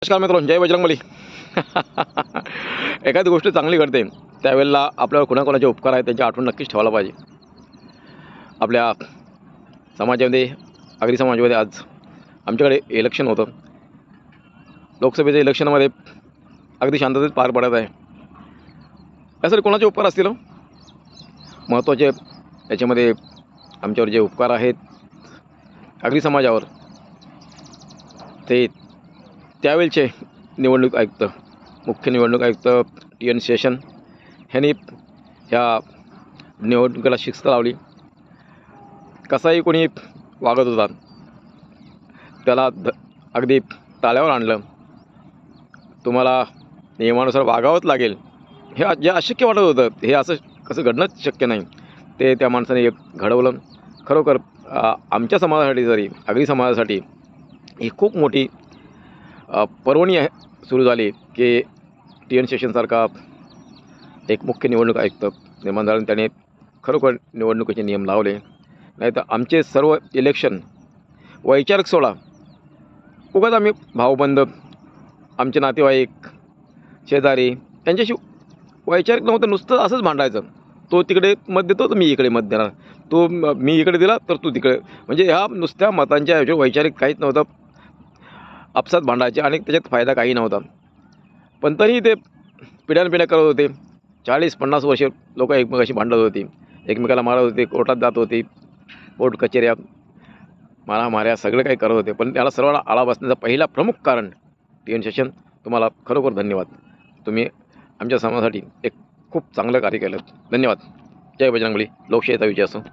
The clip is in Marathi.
नमस्कार मित्रांनो, जय बजरंगबली. एखादी गोष्ट चांगली घडते त्यावेळेला आपल्यावर कोणाकोणाचे उपकार आहेत त्यांची आठवण नक्कीच ठेवायला पाहिजे. आपल्या समाजामध्ये आगरी समाजामध्ये आज आमच्याकडे इलेक्शन होतं. लोकसभेच्या इलेक्शनमध्ये अगदी शांततेत पार पडत आहे. यासाठी कोणाचे उपकार असतील हो? महत्त्वाचे याच्यामध्ये आमच्यावर जे उपकार आहेत आगरी समाजावर ते त्यावेळचे निवडणूक आयुक्त, मुख्य निवडणूक आयुक्त TN शेषन ह्यांनी ह्या निवडणुकीला शिस्त लावली. कसाही कोणी वागत होता त्याला अगदी ताळ्यावर आणलं. तुम्हाला नियमानुसार वागावंच लागेल हे जे अशक्य वाटत होतं हे असं कसं घडणंच शक्य नाही ते त्या माणसाने घडवलं. खरोखर आमच्या समाजासाठी जरी आगरी समाजासाठी ही खूप मोठी पर्वणी सुरू झाली की TN शेषनसारखा एक मुख्य निवडणूक आयुक्त निर्माण झाला. त्याने खरोखर निवडणुकीचे नियम लावले. नाही तर आमचे सर्व इलेक्शन वैचारिक सोडा उगाच आम्ही भाऊबंद, आमचे नातेवाईक, शेजारी यांच्याशी वैचारिक नव्हतं, नुसतं असंच भांडायचं. तो तिकडे मत देतो तर मी इकडे मत देणार, तो मी इकडे दिला तर तू तिकडे, म्हणजे ह्या नुसत्या मतांच्या ऐवजी वैचारिक काहीच नव्हतं. आपसात भांडायचे आणि त्याच्यात फायदा काही नव्हता. पण तरी ते पिढ्यानपिढ्या करत होते. 40-50 वर्ष लोक एकमेकाशी भांडत होती, एकमेकाला मारत होते, कोर्टात जात होती, कोर्ट कचेऱ्या मारामाऱ्या सगळं काही करत होते. पण त्याला सर्वांना आळा बसण्याचं पहिला प्रमुख कारण TN शेषन. तुम्हाला खरोखर धन्यवाद. तुम्ही आमच्या समाजासाठी एक खूप चांगलं कार्य केलं. धन्यवाद. जय बजरंगबली. लोकशाहीचा विजय असो.